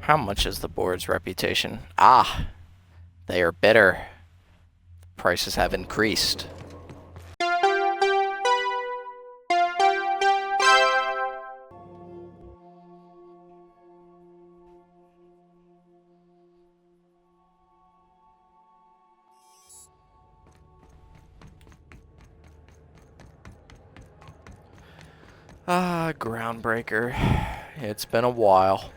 How much is the board's reputation? Ah, they are bitter. Prices have increased. Ah, Groundbreaker. It's been a while.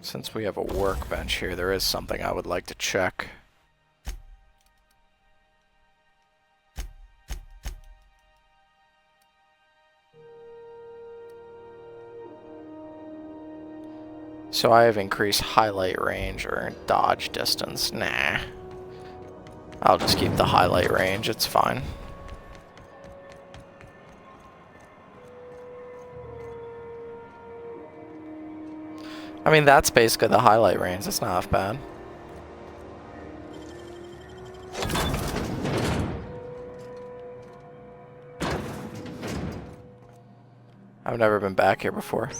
Since we have a workbench here, there is something I would like to check. So I have increased highlight range or dodge distance. Nah. I'll just keep the highlight range, it's fine. I mean, that's basically the highlight range. That's not half bad. I've never been back here before.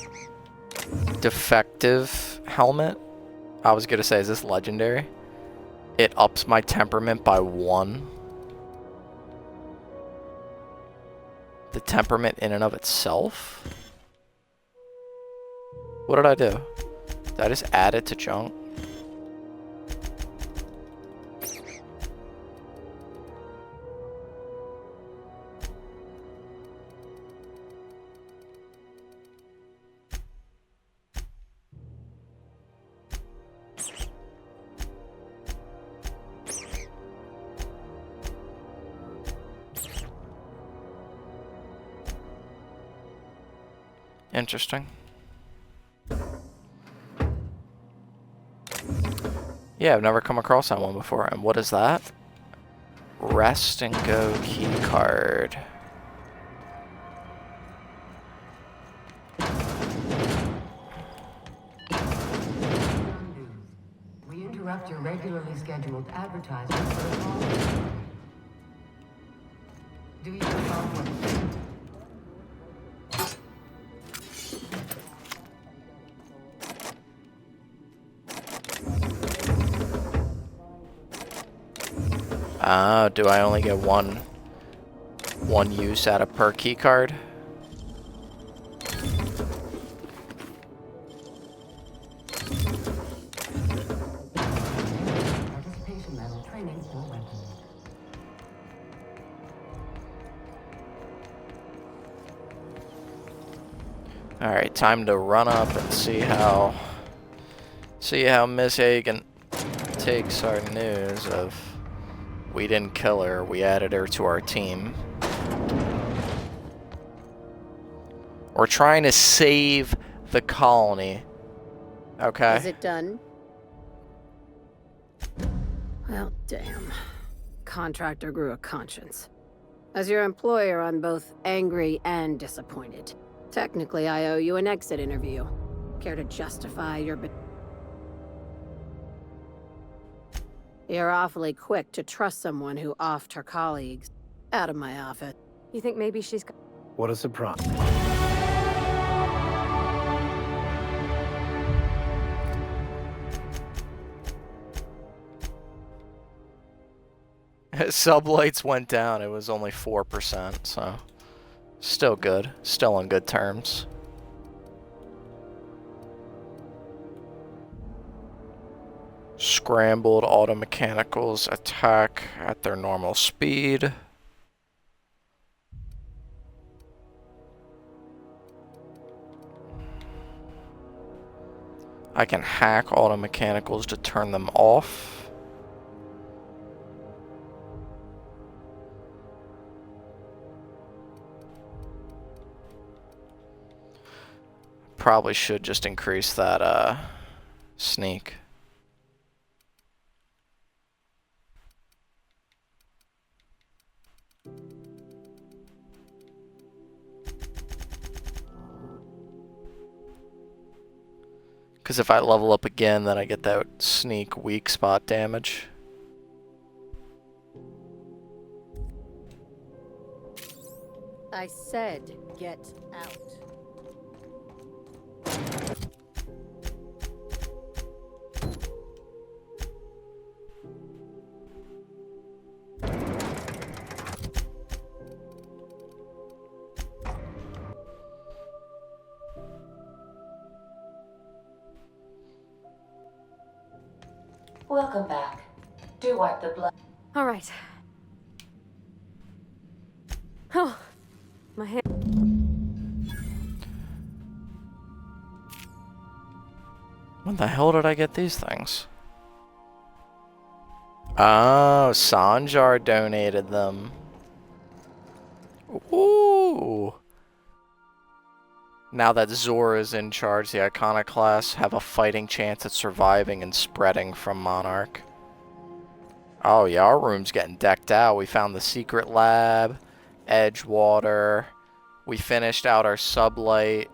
Defective helmet? I was gonna say, is this legendary? It ups my temperament by 1. The temperament in and of itself? What did I do? Did I just add it to junk? Interesting. Yeah, I've never come across that one before. And what is that? Rest and go key card. We interrupt your regularly scheduled advertisement for the call. Do you recall what? Do I only get one use out of per key card? Participation level training for weapons. Alright, time to run up and see how Miss Hagen takes our news of we didn't kill her, we added her to our team. We're trying to save the colony. Okay? Is it done? Well, damn. Contractor grew a conscience. As your employer, I'm both angry and disappointed. Technically, I owe you an exit interview. Care to justify your... You're awfully quick to trust someone who offed her colleagues. Out of my office. You think maybe she's... What a surprise. Sublights went down, it was only 4%, so still good. Still on good terms. Scrambled auto mechanicals attack at their normal speed. I can hack auto mechanicals to turn them off. Probably should just increase that sneak. Because if I level up again, then I get that sneak weak spot damage. I said get out. Welcome back. Do wipe the blood. All right. Oh, my hand. When the hell did I get these things? Oh, Sanjar donated them. Ooh. Now that Zora's in charge, the Iconoclasts have a fighting chance at surviving and spreading from Monarch. Oh yeah, our room's getting decked out. We found the secret lab, Edgewater. We finished out our sublight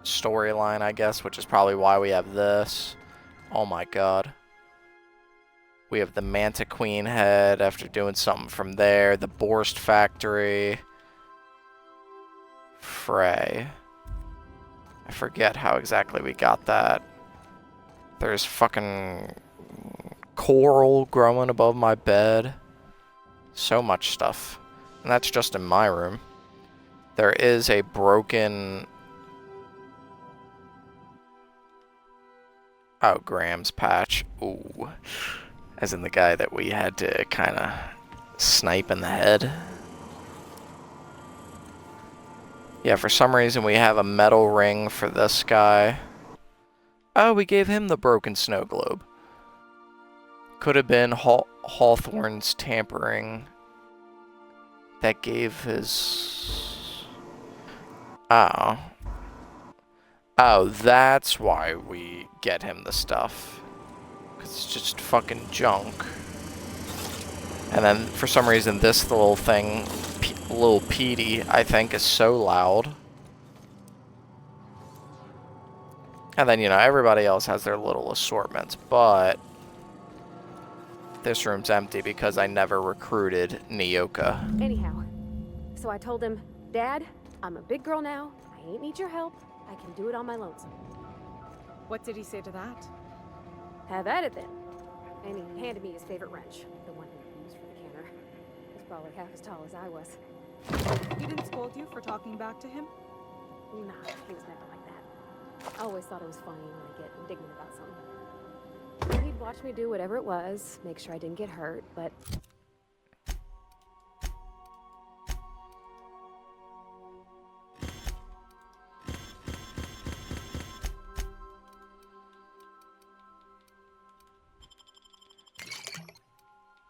storyline, I guess, which is probably why we have this. Oh my god. We have the Manta Queen head after doing something from there. The Borst factory. Frey. I forget how exactly we got that. There's fucking coral growing above my bed. So much stuff. And that's just in my room. There is a broken... Oh, Graham's patch. Ooh. As in the guy that we had to kind of snipe in the head. Yeah, for some reason we have a metal ring for this guy. Oh, we gave him the broken snow globe. Could have been Hawthorne's tampering that gave his... Oh. Oh, that's why we get him the stuff. Because it's just fucking junk. And then, for some reason, this little thing, little Petey, I think, is so loud. And then, you know, everybody else has their little assortments, but... This room's empty because I never recruited Nyoka. Anyhow, so I told him, Dad, I'm a big girl now. I ain't need your help. I can do it on my lonesome. What did he say to that? Have at it then. And he handed me his favorite wrench, the one he used for the canner. He's probably half as tall as I was. He didn't scold you for talking back to him? Nah, he was never like that. I always thought it was funny when I get indignant about something. He'd watch me do whatever it was, make sure I didn't get hurt, but...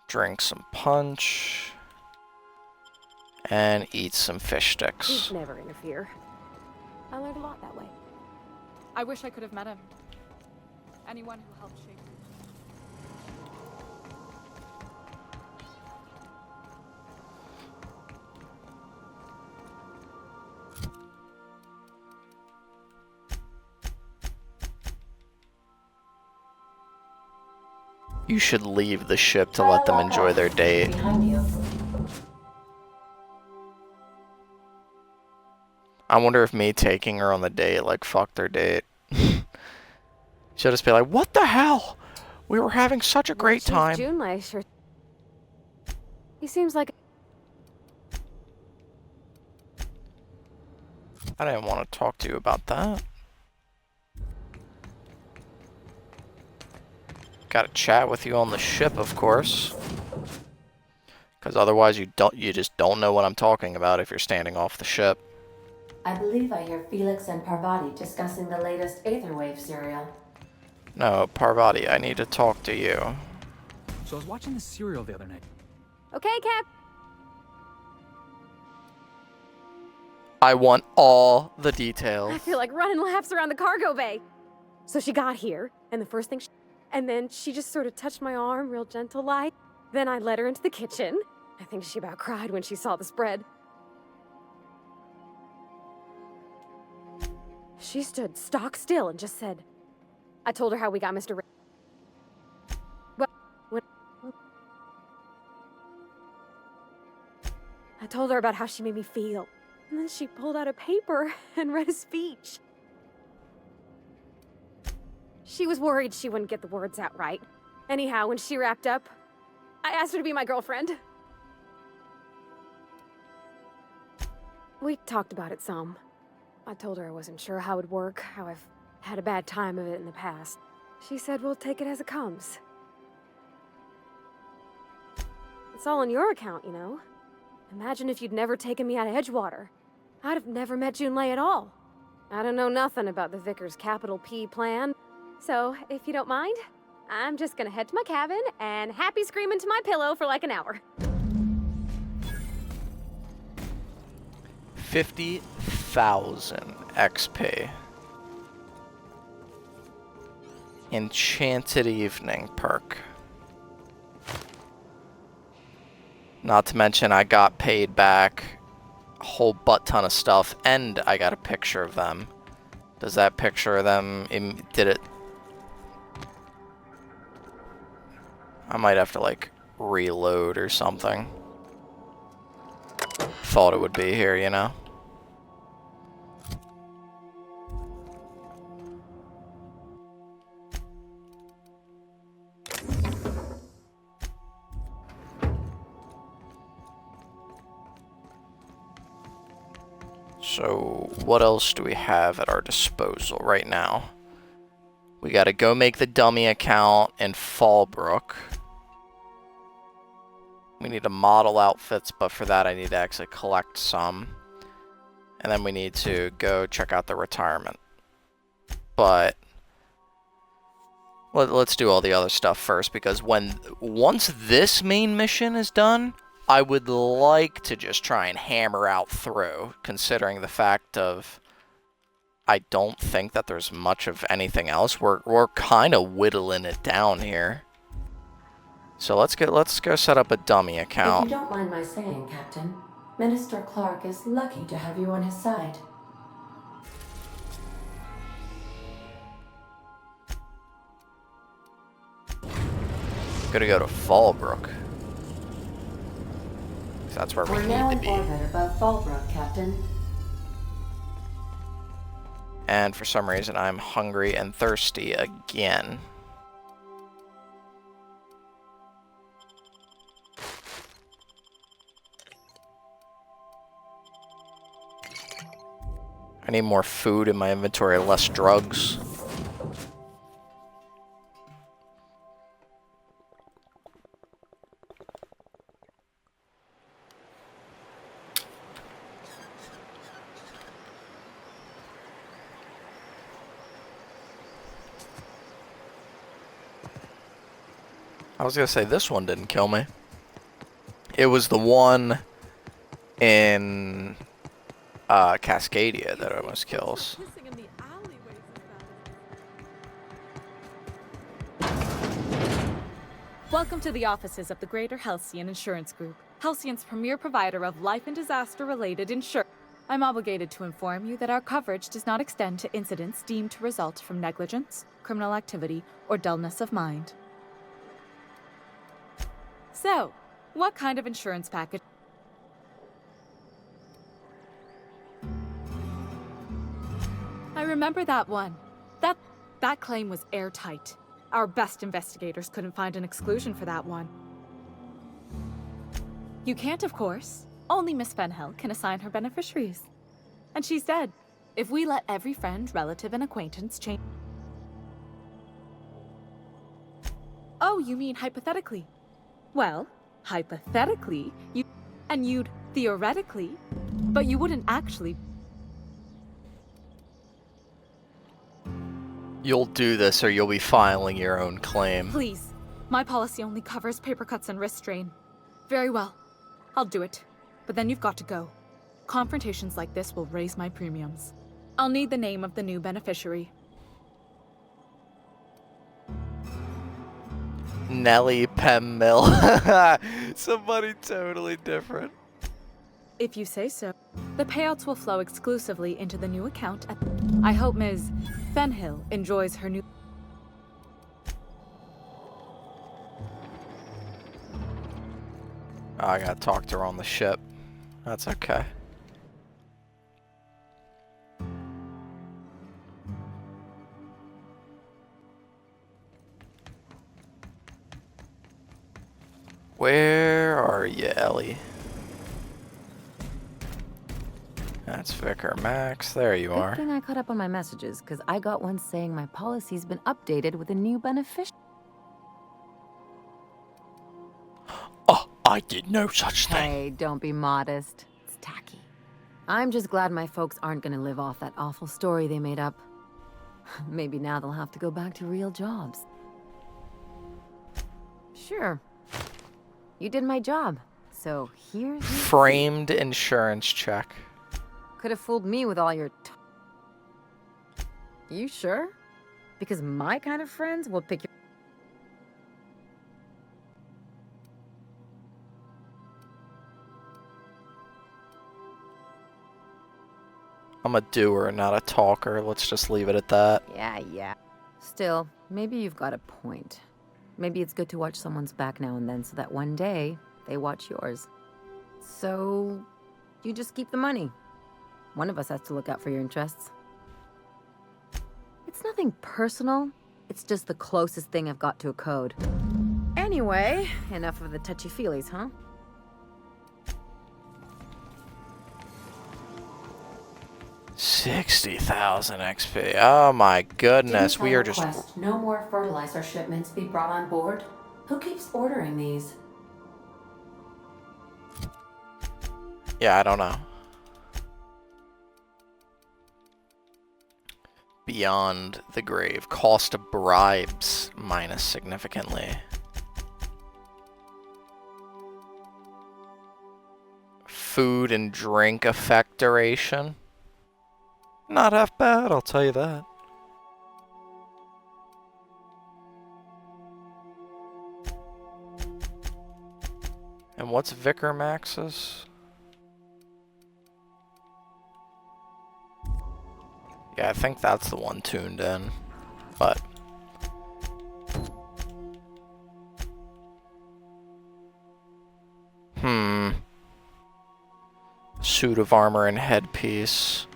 Drink some punch. And eat some fish sticks. He'd never interfere. I learned a lot that way. I wish I could have met him. Anyone who helped shape me. You should leave the ship to let them enjoy their date. I wonder if me taking her on the date, like, fucked their date. She'll just be like, what the hell? We were having such a great time. Junlei sure... He seems like... I didn't want to talk to you about that. Gotta chat with you on the ship, of course. Because otherwise you just don't know what I'm talking about if you're standing off the ship. I believe I hear Felix and Parvati discussing the latest Aetherwave serial. No, Parvati, I need to talk to you. So I was watching the serial the other night. Okay, Cap. I want all the details. I feel like running laps around the cargo bay. So she got here, and the first thing and then she just sort of touched my arm real gentle-like. Then I led her into the kitchen. I think she about cried when she saw the spread. She stood stock still and just said, I told her how we got Mr. Well, when... I told her about how she made me feel. And then she pulled out a paper and read a speech. She was worried she wouldn't get the words out right. Anyhow, when she wrapped up, I asked her to be my girlfriend. We talked about it some. I told her I wasn't sure how it'd work, how I've had a bad time of it in the past. She said we'll take it as it comes. It's all on your account, you know? Imagine if you'd never taken me out of Edgewater. I'd have never met Junlei at all. I don't know nothing about the Vickers capital P plan. So, if you don't mind, I'm just gonna head to my cabin and happy scream into my pillow for like an hour. 50,000 XP. Enchanted Evening perk. Not to mention I got paid back a whole butt ton of stuff, and I got a picture of them. Does that picture of them, did it? I might have to like reload or something. Thought it would be here, you know? So, what else do we have at our disposal right now? We gotta go make the dummy account in Fallbrook. We need to model outfits, but for that I need to actually collect some. And then we need to go check out the retirement. But let's do all the other stuff first, because once this main mission is done, I would like to just try and hammer out through, considering the fact of I don't think that there's much of anything else. We're kind of whittling it down here. So let's go set up a dummy account. If you don't mind my saying, Captain, Minister Clark is lucky to have you on his side. Gonna go to Fallbrook. That's where we We're now need in to be. orbit above Fallbrook, Captain. And for some reason, I'm hungry and thirsty again. I need more food in my inventory, less drugs. I was gonna say, this one didn't kill me. It was the one in Cascadia that almost kills. Welcome to the offices of the Greater Halcyon Insurance Group, Halcyon's premier provider of life and disaster-related insurance. I'm obligated to inform you that our coverage does not extend to incidents deemed to result from negligence, criminal activity, or dullness of mind. So, what kind of insurance package? I remember that one. That claim was airtight. Our best investigators couldn't find an exclusion for that one. You can't, of course. Only Miss Fenhill can assign her beneficiaries. And she's dead. If we let every friend, relative, and acquaintance change... Oh, you mean hypothetically? Well, hypothetically, you'd theoretically, but you wouldn't actually. You'll do this or you'll be filing your own claim. Please, my policy only covers paper cuts and wrist strain. Very well, I'll do it, but then you've got to go. Confrontations like this will raise my premiums. I'll need the name of the new beneficiary. Nellie Pemmill. Somebody totally different. If you say so. The payouts will flow exclusively into the new account. I hope Ms. Fenhill enjoys her new... Oh, I gotta talk to her on the ship. That's okay. Where are you, Ellie? That's Vicar Max. There you Good are. thing I caught up on my messages, because I got one saying my policy's been updated with a new beneficiary. Oh, I did no such thing. Hey, don't be modest. It's tacky. I'm just glad my folks aren't gonna live off that awful story they made up. Maybe now they'll have to go back to real jobs. Sure. You did my job, so here's your Framed insurance check. Could have fooled me with all your You sure? Because my kind of friends will pick your... I'm a doer, not a talker. Let's just leave it at that. Yeah. Still, maybe you've got a point. Maybe it's good to watch someone's back now and then so that one day they watch yours. So, you just keep the money. One of us has to look out for your interests. It's nothing personal. It's just the closest thing I've got to a code. Anyway, enough of the touchy-feelies, huh? $60,000 XP. Oh my goodness, we are just... Request no more fertilizer shipments be brought on board. Who keeps ordering these? Yeah, I don't know. Beyond the grave. Cost of bribes minus significantly. Food and drink effect duration. Not half bad, I'll tell you that. And what's Vicar Max's? Yeah, I think that's the one tuned in. But suit of armor and headpiece.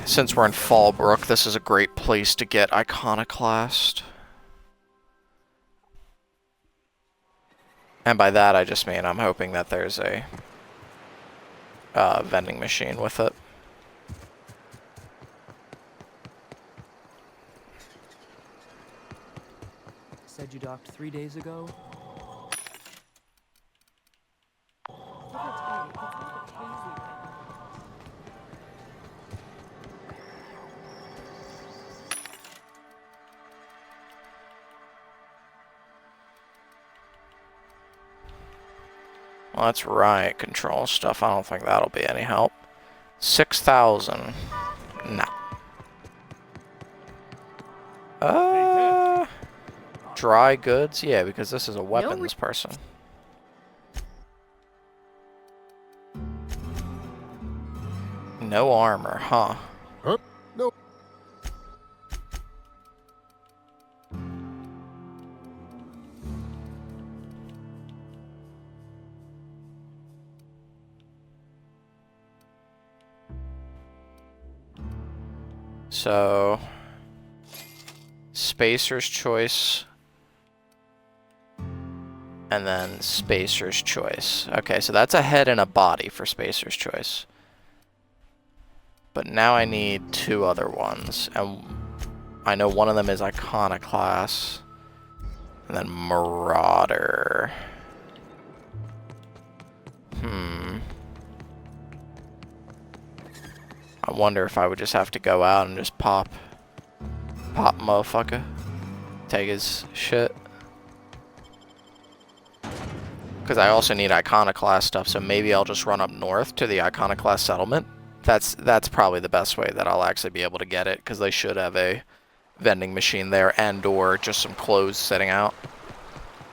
Since we're in Fallbrook, this is a great place to get Iconoclast. And by that, I just mean I'm hoping that there's a vending machine with it. Said you docked 3 days ago? Well, that's riot control stuff. I don't think that'll be any help. 6,000. Nah. Dry goods? Yeah, because this is a weapons person. No armor, huh? No. So, Spacer's Choice, and then Spacer's Choice. Okay, so that's a head and a body for Spacer's Choice. But now I need 2 other ones, and I know one of them is Iconoclast, and then Marauder. I wonder if I would just have to go out and just pop motherfucker. Take his shit. Because I also need Iconoclast stuff, so maybe I'll just run up north to the Iconoclast settlement. That's probably the best way that I'll actually be able to get it, because they should have a vending machine there and or just some clothes sitting out.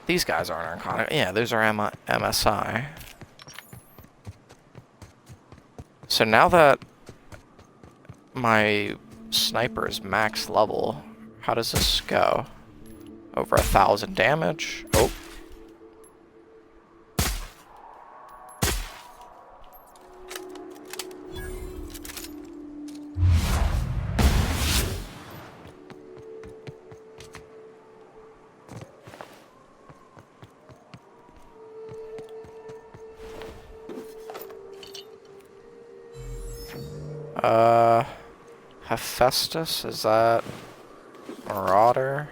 These guys aren't Iconoclast. Yeah, those are MSI. So now that my sniper is max level, how does this go? Over 1,000 damage. Oh. Hephaestus, is that Marauder?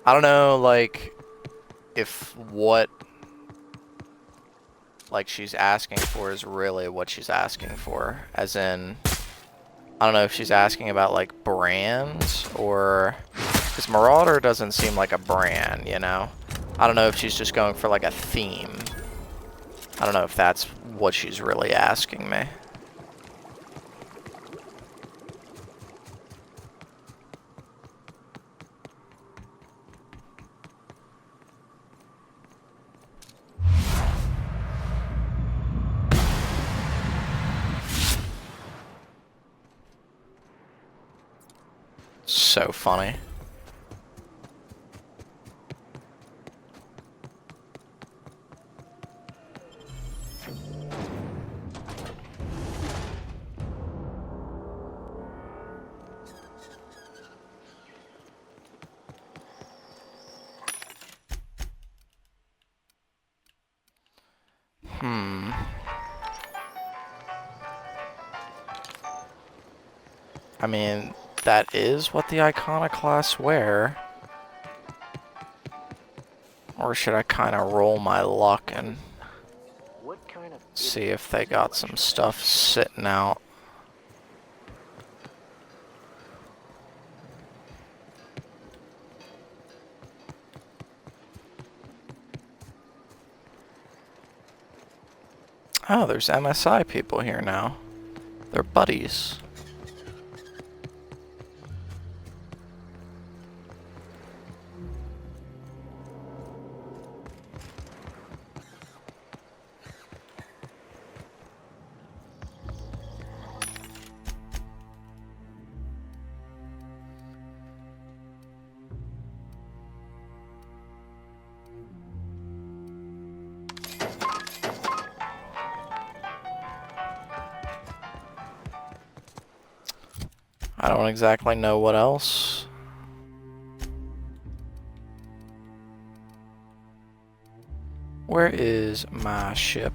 I don't know, like, if what, like, she's asking for is really what she's asking for. As in, I don't know if she's asking about, like, brands, or... Because Marauder doesn't seem like a brand, you know? I don't know if she's just going for, like, a theme. I don't know if that's what she's really asking me. So funny. I mean, that is what the Iconoclasts wear. Or should I kind of roll my luck and see if they got some stuff sitting out? Oh, there's MSI people here now. They're buddies. I don't exactly know what else. Where is my ship?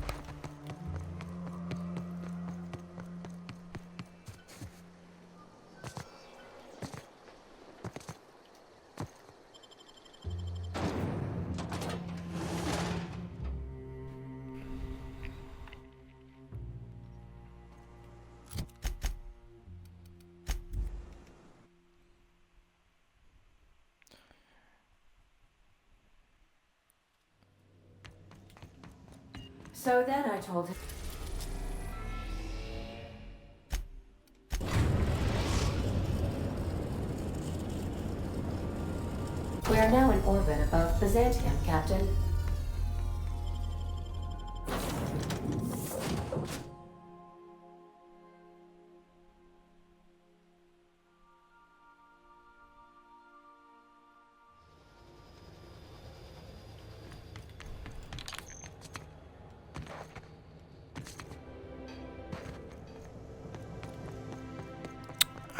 So then I told him. We are now in orbit above Byzantium, Captain.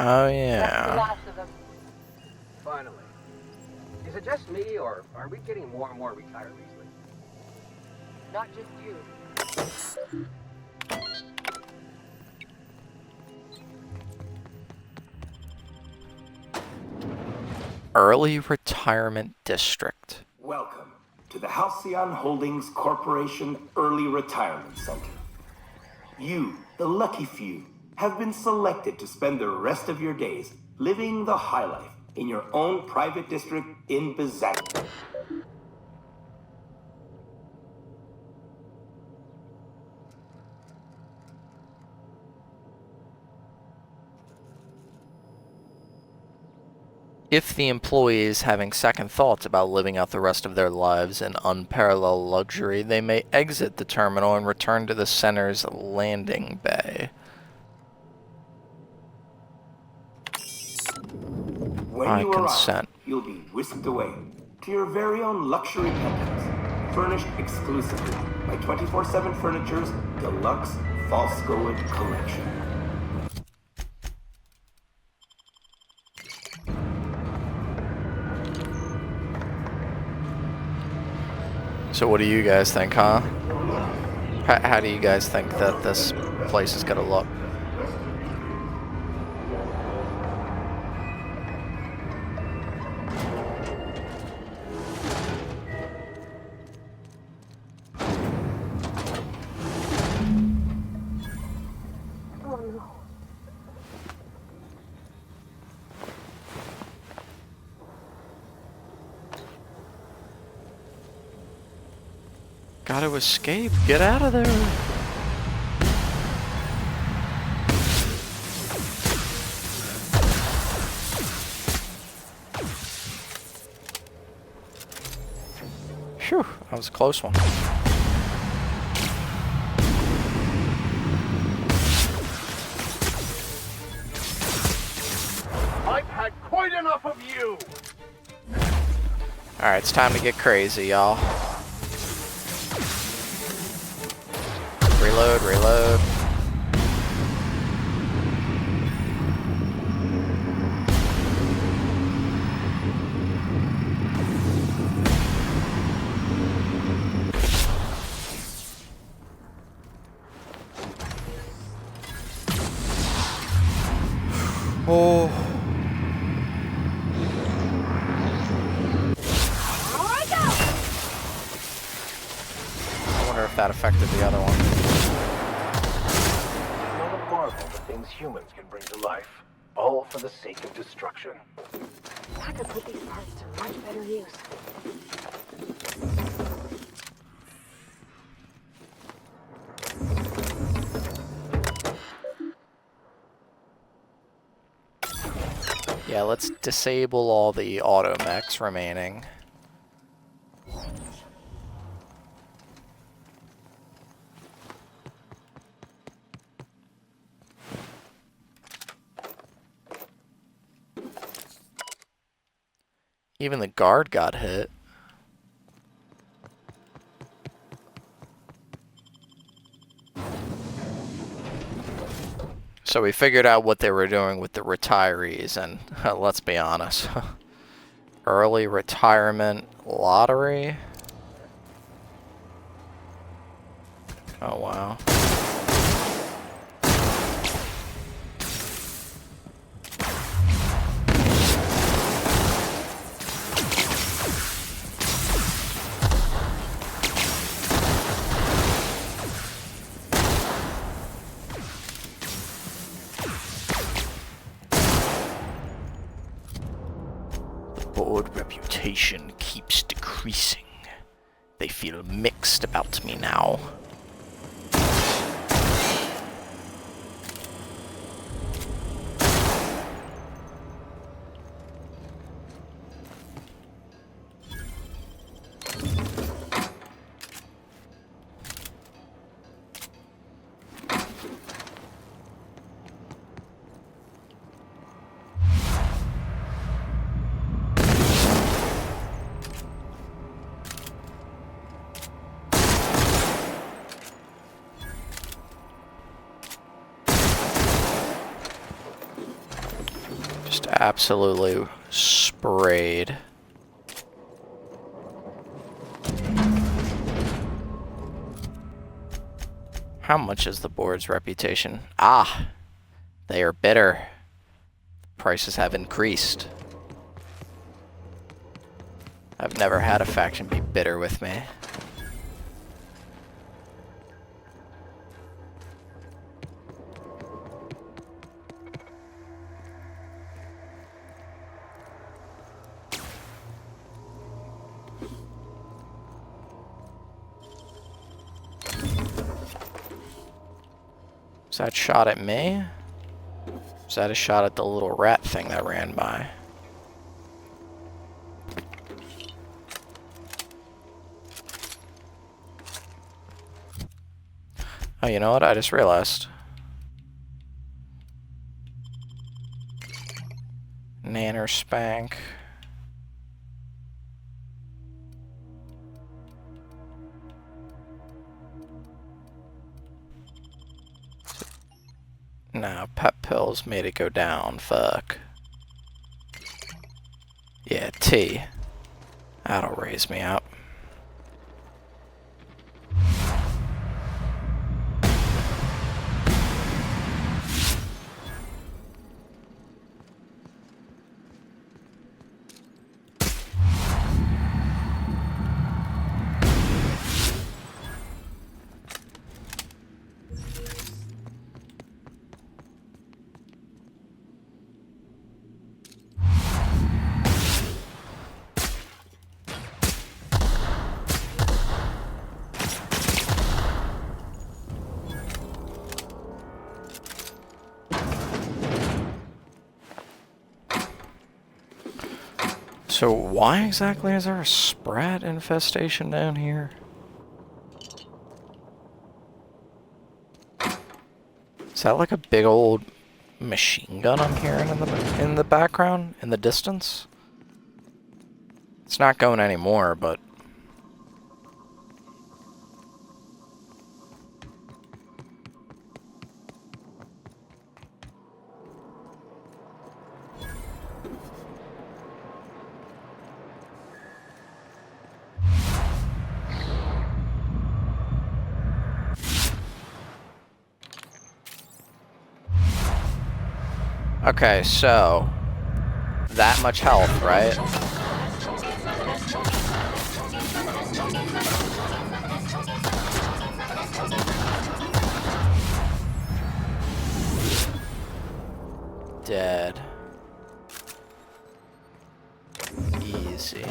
Oh That's the yeah. last of them. Finally. Is it just me, or are we getting more and more retired recently? Not just you. Early Retirement District. Welcome to the Halcyon Holdings Corporation Early Retirement Center. You, the lucky few, have been selected to spend the rest of your days living the high life in your own private district in Byzantium. If the employee is having second thoughts about living out the rest of their lives in unparalleled luxury, they may exit the terminal and return to the center's landing bay. When I you consent. arrive, you'll be whisked away to your very own luxury penthouse, furnished exclusively by 24/7 Furniture's deluxe Falskoid collection. So what do you guys think, huh? How do you guys think that this place is gonna look? Gotta escape. Get out of there. Phew, that was a close one. I've had quite enough of you! Alright, it's time to get crazy, y'all. Reload, reload. Oh. I wonder if that affected the other one. Not a marvel the things humans can bring to life, all for the sake of destruction. I could put these parts to much better use. Yeah, let's disable all the auto mechs remaining. Even the guard got hit. So we figured out what they were doing with the retirees, and let's be honest. Early retirement lottery? Oh wow. Board reputation keeps decreasing. They feel mixed about me now. Just absolutely sprayed. How much is the board's reputation? Ah, they are bitter. Prices have increased. I've never had a faction be bitter with me. Is that shot at me? Is that a shot at the little rat thing that ran by? Oh, you know what? I just realized. Nanner Spank. Nah, pep pills made it go down. Fuck. Yeah, T. That'll raise me up. So why exactly is there a sprat infestation down here? Is that like a big old machine gun I'm hearing in the background, in the distance? It's not going anymore, but... Okay, so... that much health, right? Dead. Easy.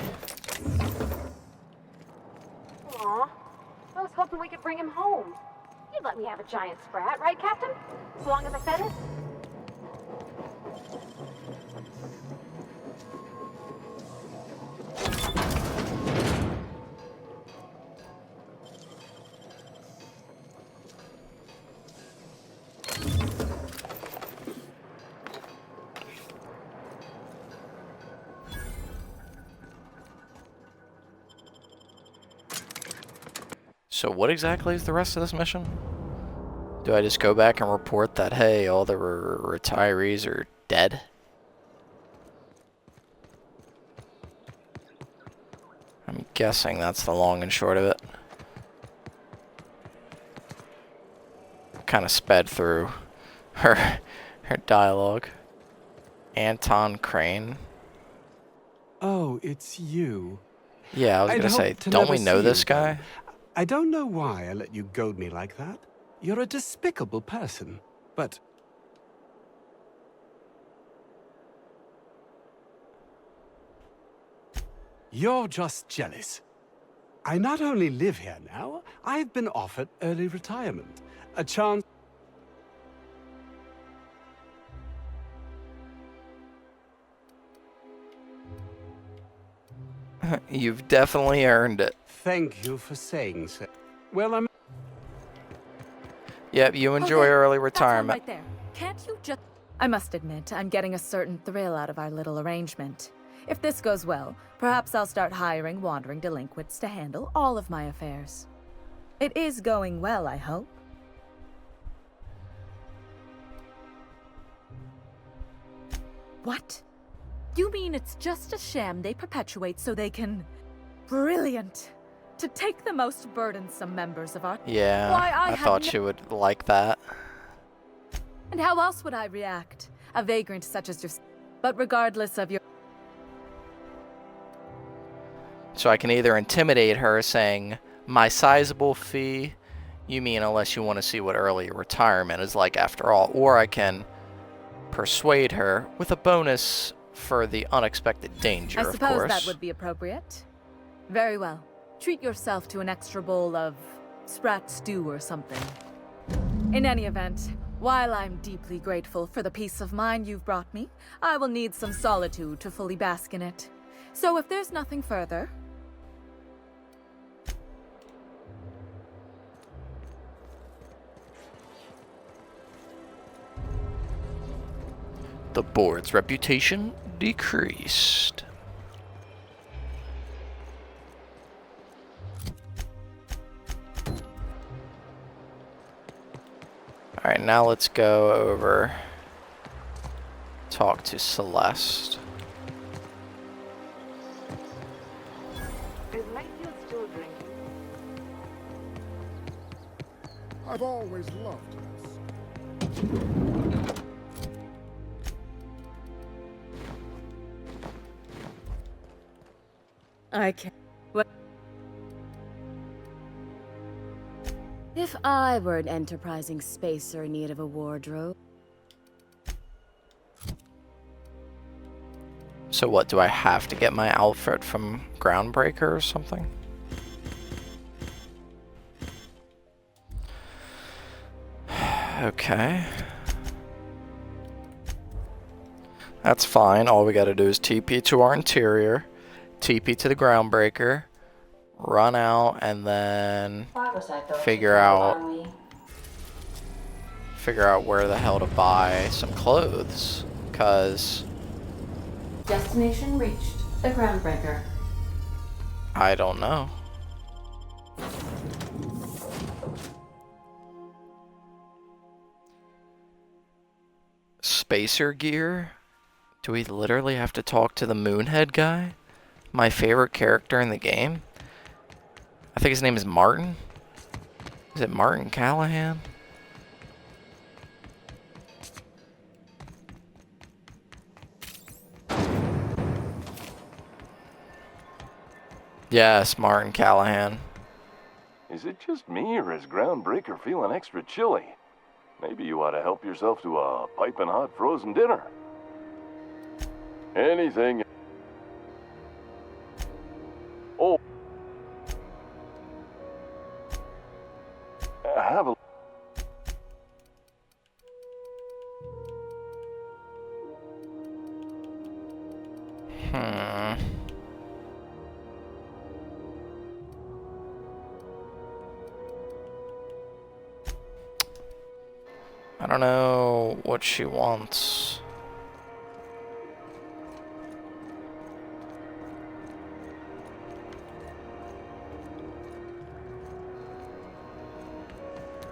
Aw, I was hoping we could bring him home. You'd let me have a giant sprat, right, Captain? As long as I fed it? So what exactly is the rest of this mission? Do I just go back and report that, hey, all the retirees are dead? I'm guessing that's the long and short of it. Kind of sped through her dialogue. Anton Crane. Oh, it's you. Yeah, I was gonna say, don't we know this guy? I don't know why I let you goad me like that. You're a despicable person, but... You're just jealous. I not only live here now, I've been offered early retirement. A chance... You've definitely earned it. Thank you for saying so. Well, I'm... Yep, you enjoy early retirement. Right there. Can't you just... I must admit, I'm getting a certain thrill out of our little arrangement. If this goes well, perhaps I'll start hiring wandering delinquents to handle all of my affairs. It is going well, I hope. What? You mean it's just a sham they perpetuate so they can... Brilliant! To take the most burdensome members of our... Yeah, I thought you would like that. And how else would I react? A vagrant such as yourself. But regardless of your... So I can either intimidate her saying, my sizable fee, you mean unless you want to see what early retirement is like after all, or I can persuade her with a bonus for the unexpected danger, of course. I suppose that would be appropriate. Very well. Treat yourself to an extra bowl of sprat stew or something. In any event, while I'm deeply grateful for the peace of mind you've brought me, I will need some solitude to fully bask in it. So if there's nothing further... The board's reputation decreased. Alright, now let's go over, talk to Celeste. Is Mayfield still drinking? I've always loved this. I can't... What? If I were an enterprising spacer in need of a wardrobe... So what, do I have to get my outfit from Groundbreaker or something? Okay. That's fine. All we gotta do is TP to our interior. TP to the groundbreaker, run out, and then figure out where the hell to buy some clothes, cause Destination reached. The groundbreaker. I don't know. Spacer gear? Do we literally have to talk to the Moonhead guy? My favorite character in the game? I think his name is Martin. Is it Martin Callahan? Yes, Martin Callahan. Is it just me, or is Groundbreaker feeling extra chilly? Maybe you ought to help yourself to a piping hot frozen dinner. Anything. Oh. Have a... I don't know what she wants.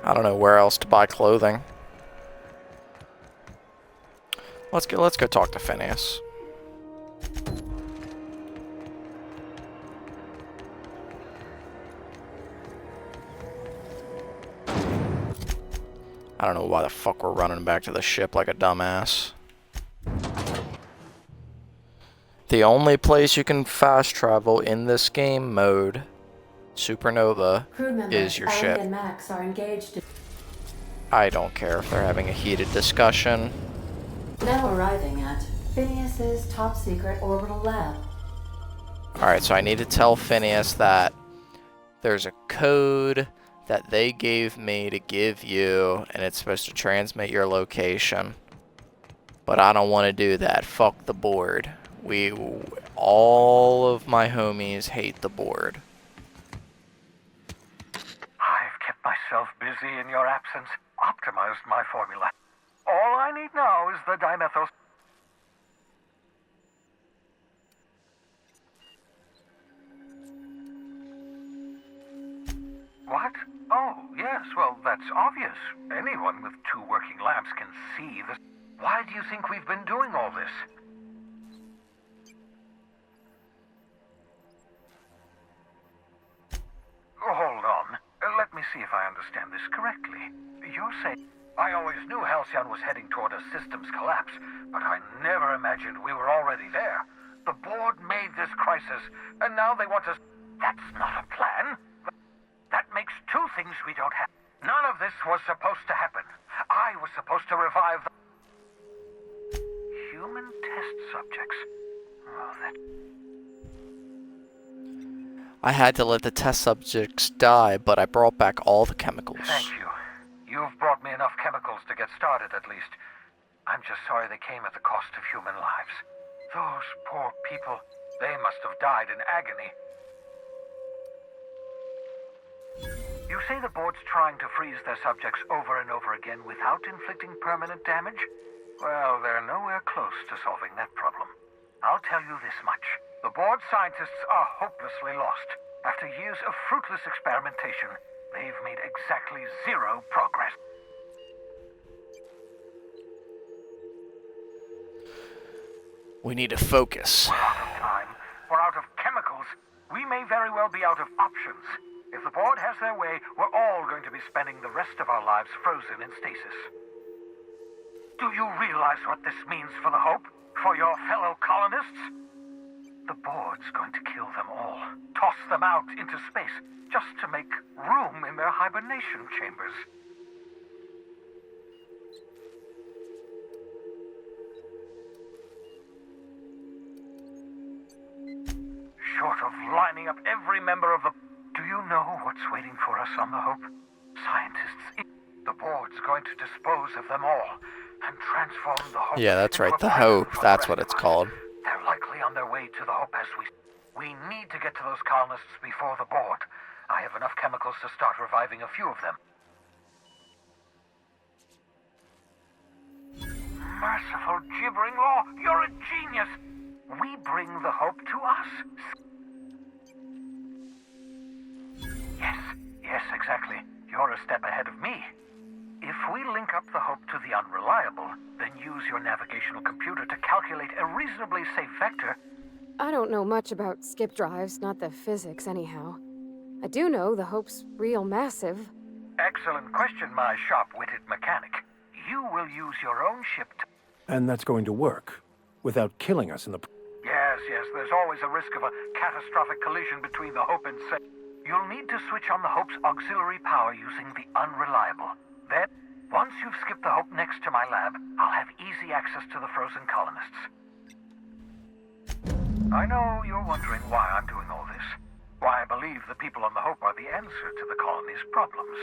I don't know where else to buy clothing. Let's go talk to Phineas. I don't know why the fuck we're running back to the ship like a dumbass. The only place you can fast travel in this game mode, Supernova, is your ship. And Max are engaged. I don't care if they're having a heated discussion. Now arriving at Phineas's top secret orbital lab. Alright, so I need to tell Phineas that there's a code that they gave me to give you, and it's supposed to transmit your location. But I don't want to do that. Fuck the board. All of my homies hate the board. I've kept myself busy in your absence, optimized my formula. All I need now is the dimethyl. What? Oh, yes, well, that's obvious. Anyone with 2 working labs can see this. Why do you think we've been doing all this? Hold on. Let me see if I understand this correctly. You're saying... I always knew Halcyon was heading toward a systems collapse, but I never imagined we were already there. The board made this crisis, and now they want us... That's not a plan. That makes 2 things we don't have. None of this was supposed to happen. I was supposed to revive the... human test subjects. Oh, that... I had to let the test subjects die, but I brought back all the chemicals. Thank you. You've brought me enough chemicals to get started, at least. I'm just sorry they came at the cost of human lives. Those poor people, they must have died in agony. You say the board's trying to freeze their subjects over and over again without inflicting permanent damage? Well, they're nowhere close to solving that problem. I'll tell you this much. The board scientists are hopelessly lost. After years of fruitless experimentation, they've made exactly 0 progress. We need to focus. We're out of time. We're out of chemicals. We may very well be out of options. If the board has their way, we're all going to be spending the rest of our lives frozen in stasis. Do you realize what this means for the Hope? For your fellow colonists? The board's going to kill them all. Toss them out into space, just to make room in their hibernation chambers. Short of lining up every member of the... Do you know what's waiting for us on the Hope? Scientists. The board's going to dispose of them all and transform the Hope. Yeah, that's right. The Hope. That's what it's called. They're likely on their way to the Hope as We need to get to those colonists before the board. I have enough chemicals to start reviving a few of them. Merciful gibbering law, you're a genius! We bring the hope to us. Yes, exactly. You're a step ahead of me. If we link up the hope to the unreliable, then use your navigational computer to calculate a reasonably safe vector. I don't know much about skip drives, not the physics anyhow. I do know the hope's real massive. Excellent question, my sharp-witted mechanic. You will use your own ship to... And that's going to work, without killing us in the... Yes, there's always a risk of a catastrophic collision between the Hope and Safe. You'll need to switch on the Hope's auxiliary power using the unreliable. Then, once you've skipped the Hope next to my lab, I'll have easy access to the frozen colonists. I know you're wondering why I'm doing all this. Why I believe the people on the Hope are the answer to the colony's problems.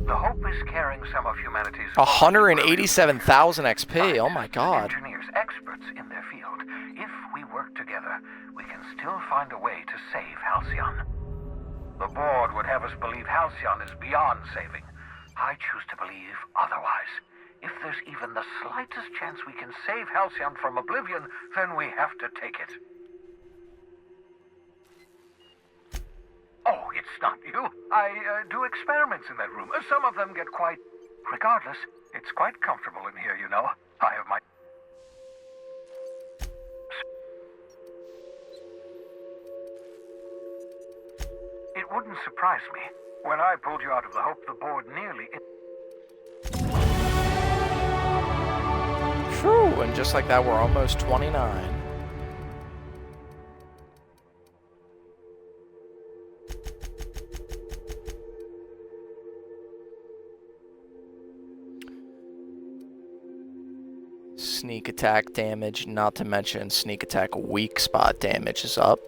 The Hope is carrying some of humanity's... 187,000 XP, oh my god. Engineers, experts in their field. If we work together, we can still find a way to save Halcyon. The board would have us believe Halcyon is beyond saving. I choose to believe otherwise. If there's even the slightest chance we can save Halcyon from oblivion, then we have to take it. Oh, it's not you. I do experiments in that room. Some of them get quite... Regardless, it's quite comfortable in here, you know. I have my... It wouldn't surprise me. When I pulled you out of the Hope, the board nearly... Phew, and just like that, we're almost 29. Sneak attack damage, not to mention sneak attack weak spot damage is up.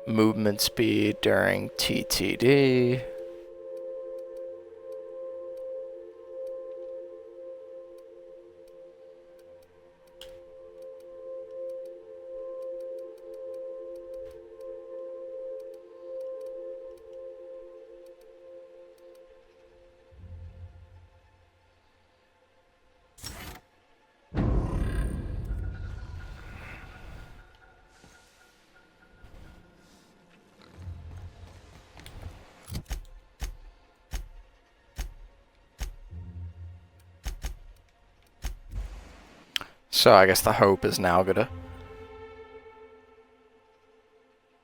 Movement speed during TTD. So I guess the Hope is now gonna...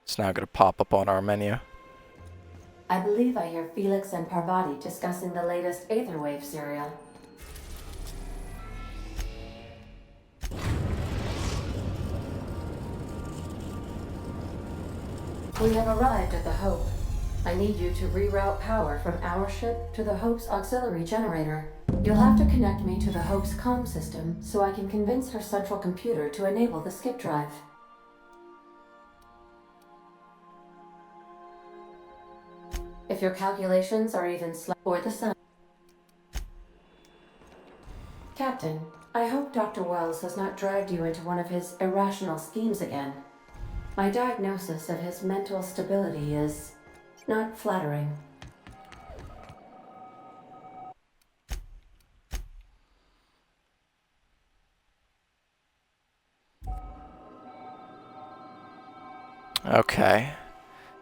It's now gonna pop up on our menu. I believe I hear Felix and Parvati discussing the latest Aetherwave serial. We have arrived at the Hope. I need you to reroute power from our ship to the Hope's auxiliary generator. You'll have to connect me to the Hope's comm system so I can convince her central computer to enable the skip drive. If your calculations are even or the sun. Captain, I hope Dr. Wells has not dragged you into one of his irrational schemes again. My diagnosis of his mental stability is not flattering. Okay.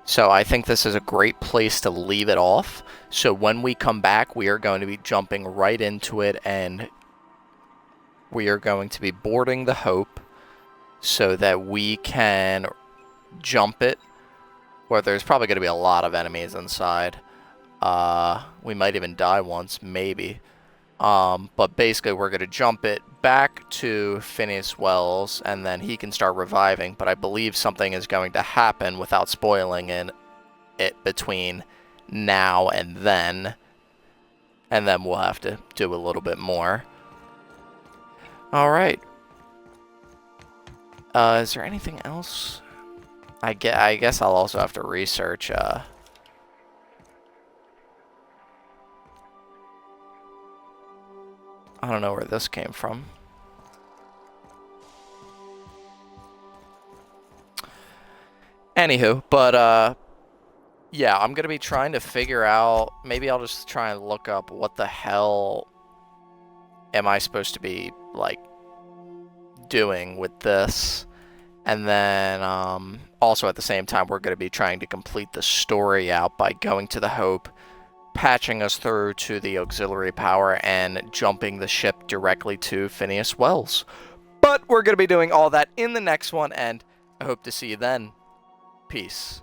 So I think this is a great place to leave it off. So when we come back, we are going to be jumping right into it, and we are going to be boarding the Hope so that we can jump it, where there's probably going to be a lot of enemies inside. We might even die once, maybe. But basically we're going to jump it back to Phineas Wells, and then he can start reviving. But I believe something is going to happen without spoiling it between now and then we'll have to do a little bit more. Alright, Is there anything else? I guess I'll also have to research, I don't know where this came from. Anywho, but, yeah, I'm gonna be trying to figure out, maybe I'll just try and look up what the hell am I supposed to be, like, doing with this. And then, also at the same time, we're gonna be trying to complete the story out by going to the Hope, patching us through to the auxiliary power, and jumping the ship directly to Phineas Wells. But we're gonna be doing all that in the next one, and I hope to see you then. Peace.